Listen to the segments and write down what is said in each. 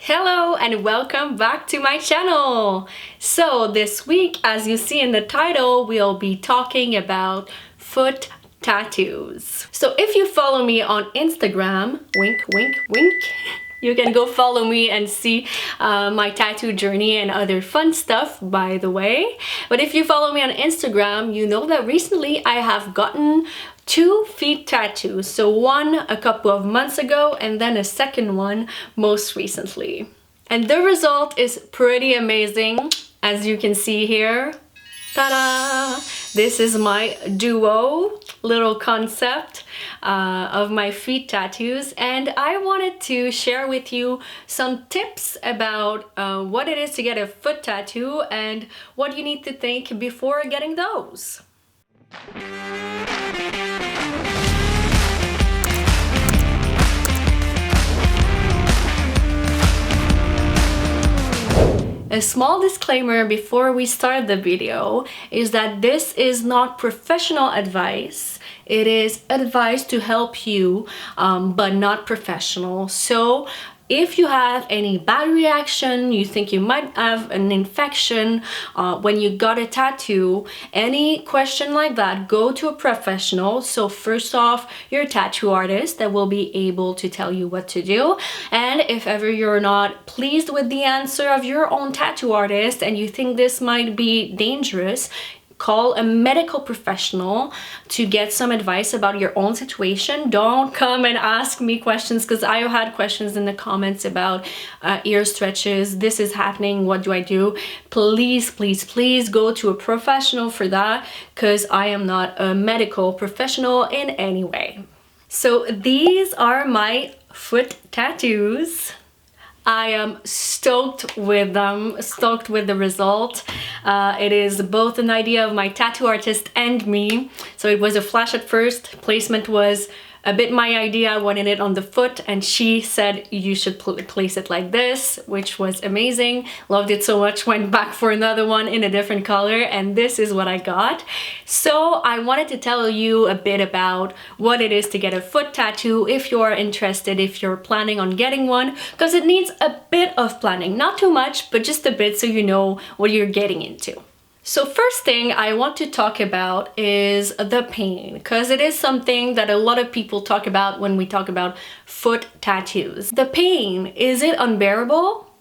Hello and welcome back to my channel. So this week, as you see in the title, we'll be talking about foot tattoos. So if you follow me on Instagram, wink wink wink, you can go follow me and see my tattoo journey and other fun stuff, by the way. But if you follow me on Instagram, you know that recently I have gotten 2 feet tattoos. So one a couple of months ago and then a second one most recently. And the result is pretty amazing, as you can see here. Ta-da! This is my duo little concept of my feet tattoos, and I wanted to share with you some tips about what it is to get a foot tattoo and what you need to think before getting those. A small disclaimer before we start the video is that this is not professional advice. It is advice to help you, but not professional. So if you have any bad reaction, you think you might have an infection when you got a tattoo, any question like that, go to a professional. So first off, your tattoo artist that will be able to tell you what to do. And if ever you're not pleased with the answer of your own tattoo artist and you think this might be dangerous, call a medical professional to get some advice about your own situation. Don't come and ask me questions, because I have had questions in the comments about ear stretches. This is happening, what do I do? Please, please, please go to a professional for that, because I am not a medical professional in any way. So these are my foot tattoos. I am stoked with them, stoked with the result. It is both an idea of my tattoo artist and me. So it was a flash at first. Placement was a bit my idea. I wanted it on the foot and she said you should place it like this, which was amazing. Loved it so much, went back for another one in a different color, and this is what I got. So I wanted to tell you a bit about what it is to get a foot tattoo if you are interested, if you're planning on getting one, because it needs a bit of planning. Not too much, but just a bit so you know what you're getting into. So first thing I want to talk about is the pain, because it is something that a lot of people talk about when we talk about foot tattoos. The pain, is it unbearable?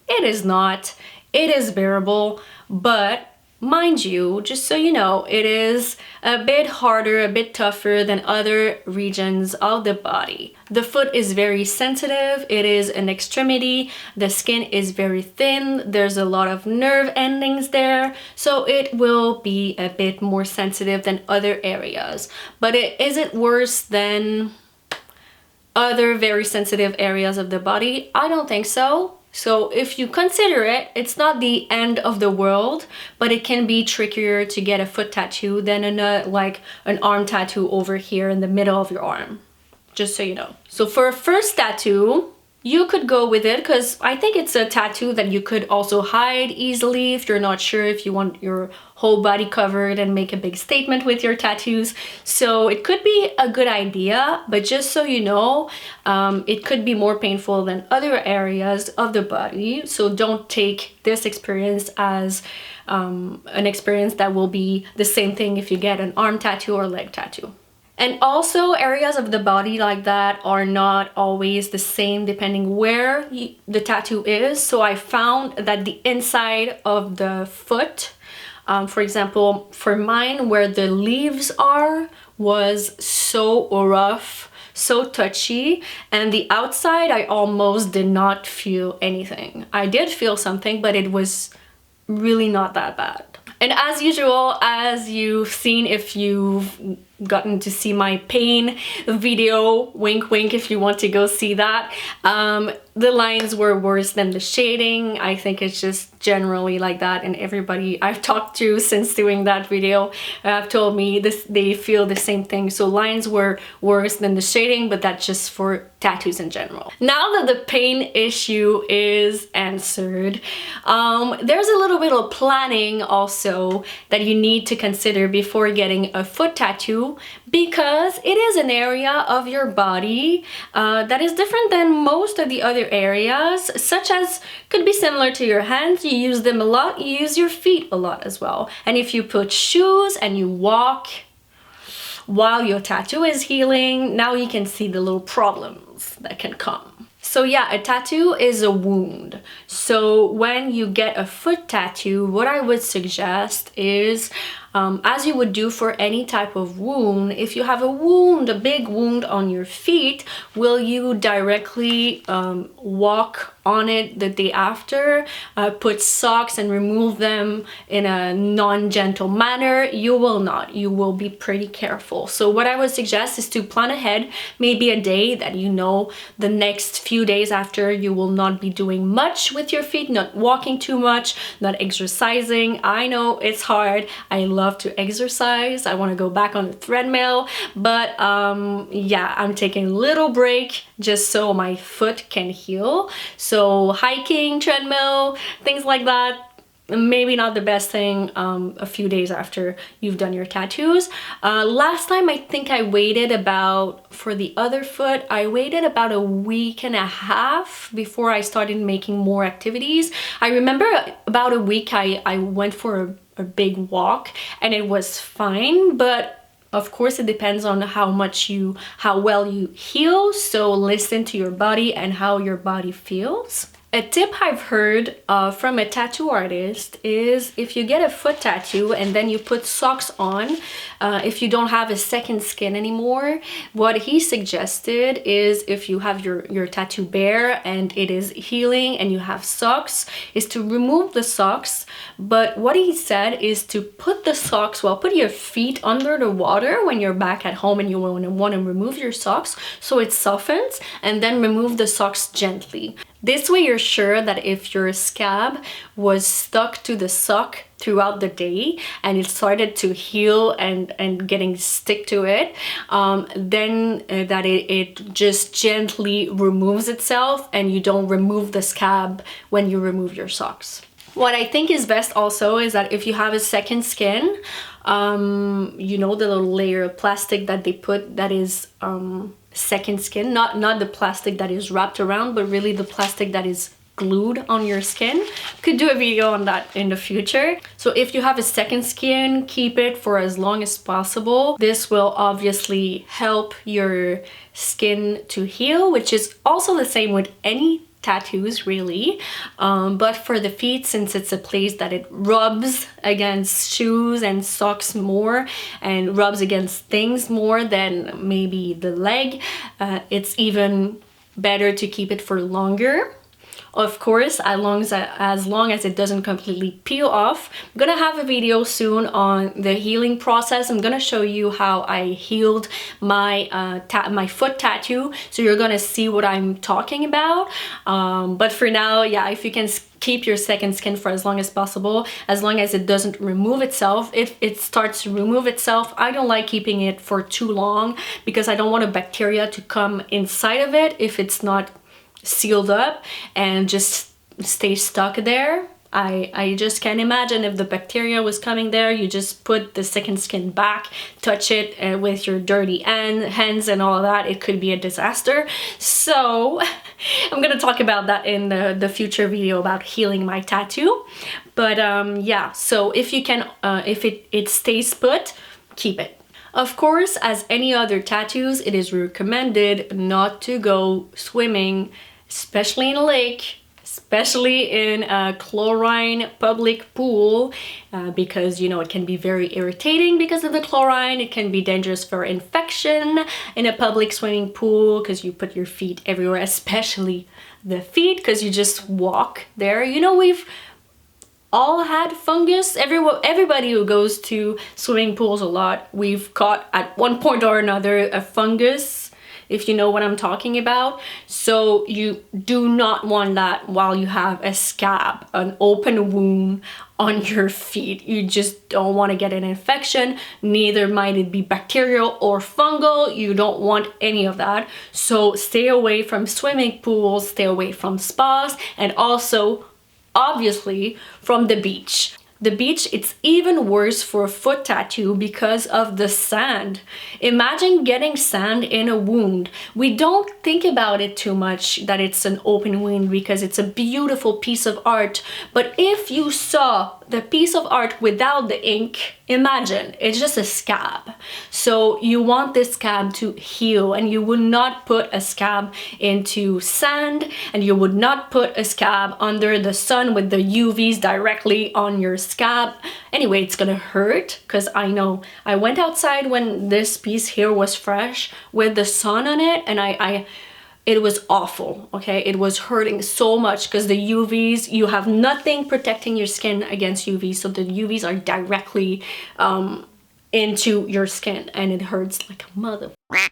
It is not. It is bearable, but mind you, just so you know, it is a bit harder, a bit tougher than other regions of the body. The foot is very sensitive, it is an extremity, the skin is very thin, there's a lot of nerve endings there, so it will be a bit more sensitive than other areas. But is it worse than other very sensitive areas of the body? I don't think so. So if you consider it, it's not the end of the world, but it can be trickier to get a foot tattoo than like an arm tattoo over here in the middle of your arm, just so you know. So for a first tattoo, you could go with it, because I think it's a tattoo that you could also hide easily if you're not sure if you want your whole body covered and make a big statement with your tattoos. So it could be a good idea, but just so you know, it could be more painful than other areas of the body. So don't take this experience as an experience that will be the same thing if you get an arm tattoo or leg tattoo. And also, areas of the body like that are not always the same depending where the tattoo is. So I found that the inside of the foot, for example, for mine, where the leaves are, was so rough, so touchy, and the outside I almost did not feel anything. I did feel something, but it was really not that bad. And as usual, as you've seen if you've gotten to see my pain video, wink wink if you want to go see that, the lines were worse than the shading. I think it's just generally like that, and everybody I've talked to since doing that video have told me this, they feel the same thing. So lines were worse than the shading, but that's just for tattoos in general. Now that the pain issue is answered, there's a little bit of planning also that you need to consider before getting a foot tattoo, because it is an area of your body that is different than most of the other areas, such as could be similar to your hands. You use them a lot, you use your feet a lot as well. And if you put shoes and you walk while your tattoo is healing, now you can see the little problems that can come. So yeah, a tattoo is a wound. So when you get a foot tattoo, what I would suggest is, as you would do for any type of wound, if you have a wound, a big wound on your feet, will you directly walk on it the day after, put socks and remove them in a non-gentle manner? You will not. You will be pretty careful. So what I would suggest is to plan ahead, maybe a day that you know the next few days after you will not be doing much with your feet, not walking too much, not exercising. I know it's hard. I love to exercise. I want to go back on the treadmill, but yeah, I'm taking a little break just so my foot can heal. So hiking, treadmill, things like that, maybe not the best thing a few days after you've done your tattoos. Last time I think I waited about, for the other foot, I waited about a week and a half before I started making more activities. I remember about a week I went for a big walk and it was fine, but of course, it depends on how well you heal. So listen to your body and how your body feels. A tip I've heard from a tattoo artist is if you get a foot tattoo and then you put socks on, if you don't have a second skin anymore, what he suggested is if you have your tattoo bare and it is healing and you have socks, is to remove the socks. But what he said is to put the socks, well, put your feet under the water when you're back at home and you want to remove your socks so it softens, and then remove the socks gently. This way you're sure that if your scab was stuck to the sock throughout the day and it started to heal and getting stick to it, then that it just gently removes itself and you don't remove the scab when you remove your socks. What I think is best also is that if you have a second skin, you know, the little layer of plastic that they put that is second skin, not the plastic that is wrapped around, but really the plastic that is glued on your skin. Could do a video on that in the future. So if you have a second skin, keep it for as long as possible. This will obviously help your skin to heal, which is also the same with any tattoos really, but for the feet, since it's a place that it rubs against shoes and socks more and rubs against things more than maybe the leg, it's even better to keep it for longer. Of course, as long as it doesn't completely peel off. I'm gonna have a video soon on the healing process. I'm gonna show you how I healed my my foot tattoo, so you're gonna see what I'm talking about. But for now, yeah, if you can keep your second skin for as long as possible, as long as it doesn't remove itself. If it starts to remove itself, I don't like keeping it for too long because I don't want a bacteria to come inside of it if it's not sealed up and just stay stuck there. I just can't imagine if the bacteria was coming there. You just put the second skin back, touch it with your dirty hands and all of that. It could be a disaster. So I'm gonna talk about that in the future video about healing my tattoo. But yeah, so if you can, if it stays put, keep it. Of course, as any other tattoos, it is recommended not to go swimming, especially in a lake, especially in a chlorine public pool, because, you know, it can be very irritating because of the chlorine. It can be dangerous for infection in a public swimming pool because you put your feet everywhere, especially the feet, because you just walk there. You know, we've all had fungus. Everybody who goes to swimming pools a lot, we've caught at one point or another a fungus, if you know what I'm talking about. So you do not want that while you have a scab, an open wound on your feet. You just don't want to get an infection. Neither might it be bacterial or fungal. You don't want any of that. So stay away from swimming pools, stay away from spas, and also obviously from the beach. the beach, it's even worse for a foot tattoo because of the sand. Imagine getting sand in a wound. We don't think about it too much that it's an open wound because it's a beautiful piece of art. But if you saw the piece of art without the ink, imagine it's just a scab. So you want this scab to heal, and you would not put a scab into sand, and you would not put a scab under the sun with the UVs directly on your scab. Anyway, it's gonna hurt, because I know I went outside when this piece here was fresh with the sun on it, and it was awful, okay? It was hurting so much because the UVs, you have nothing protecting your skin against UVs, so the UVs are directly into your skin, and it hurts like a mother.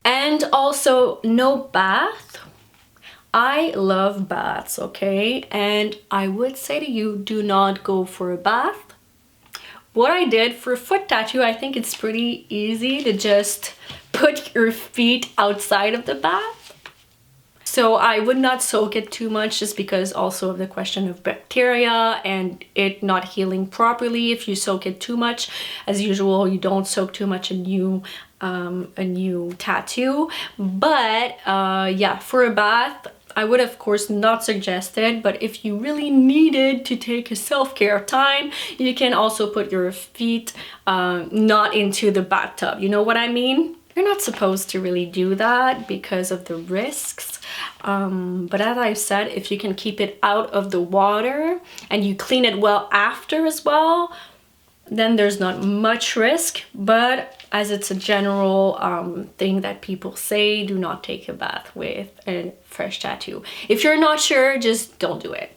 And also, no bath. I love baths, okay? And I would say to you, do not go for a bath. What I did for a foot tattoo, I think it's pretty easy to just put your feet outside of the bath. So I would not soak it too much, just because also of the question of bacteria and it not healing properly. If you soak it too much, as usual, you don't soak too much a new tattoo. But yeah, for a bath, I would of course not suggest it, but if you really needed to take a self-care time, you can also put your feet not into the bathtub. You know what I mean? You're not supposed to really do that because of the risks. But as I said, if you can keep it out of the water and you clean it well after as well, then there's not much risk. But as it's a general thing that people say, do not take a bath with a fresh tattoo. If you're not sure, just don't do it.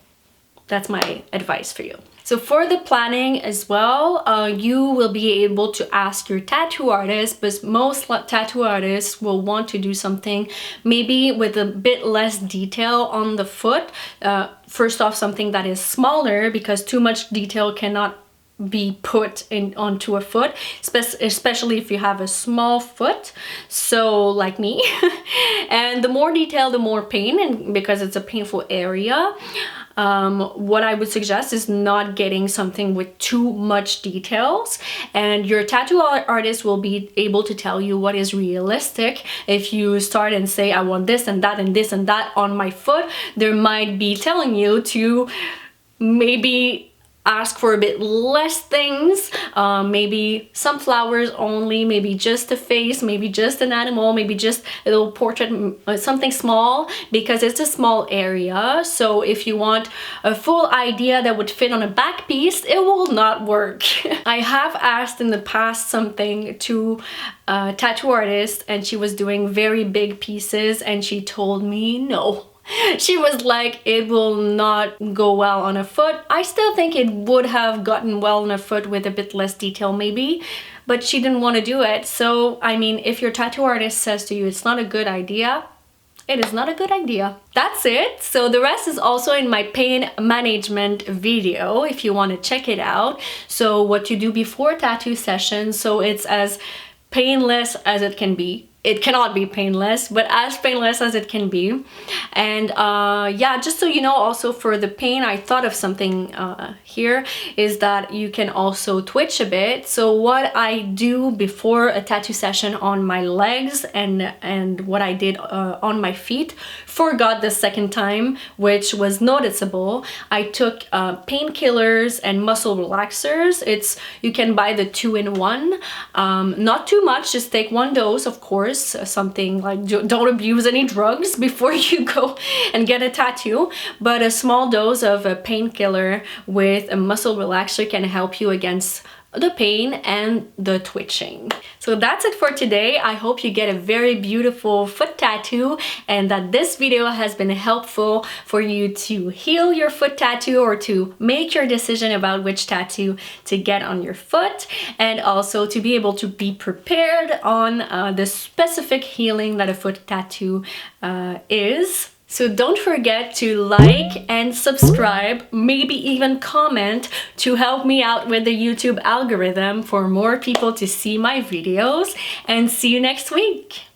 That's my advice for you. So for the planning as well, you will be able to ask your tattoo artist, but most tattoo artists will want to do something maybe with a bit less detail on the foot. First off, something that is smaller, because too much detail cannot be put onto a foot, especially if you have a small foot, so like me. And the more detail, the more pain, and because it's a painful area. What I would suggest is not getting something with too much details, and your tattoo artist will be able to tell you what is realistic. If you start and say, I want this and that and this and that on my foot, they might be telling you to maybe ask for a bit less things, maybe some flowers only, maybe just a face, maybe just an animal, maybe just a little portrait, something small, because it's a small area. So if you want a full idea that would fit on a back piece, it will not work. I have asked in the past something to a tattoo artist, and she was doing very big pieces, and she told me no. She was like, it will not go well on a foot. I still think it would have gotten well on a foot with a bit less detail maybe, but she didn't want to do it. So, I mean, if your tattoo artist says to you it's not a good idea, it is not a good idea. That's it. So the rest is also in my pain management video if you want to check it out. So what to do before tattoo session, so it's as painless as it can be. It cannot be painless, but as painless as it can be. And yeah, just so you know, also for the pain, I thought of something here, is that you can also twitch a bit. So what I do before a tattoo session on my legs and what I did on my feet, forgot the second time, which was noticeable. I took painkillers and muscle relaxers. You can buy the 2-in-1, not too much, just take one dose, of course. Something like, don't abuse any drugs before you go and get a tattoo, but a small dose of a painkiller with a muscle relaxer can help you against the pain and the twitching. So that's it for today. I hope you get a very beautiful foot tattoo, and that this video has been helpful for you to heal your foot tattoo or to make your decision about which tattoo to get on your foot, and also to be able to be prepared on the specific healing that a foot tattoo is. So don't forget to like and subscribe, maybe even comment, to help me out with the YouTube algorithm for more people to see my videos, and see you next week.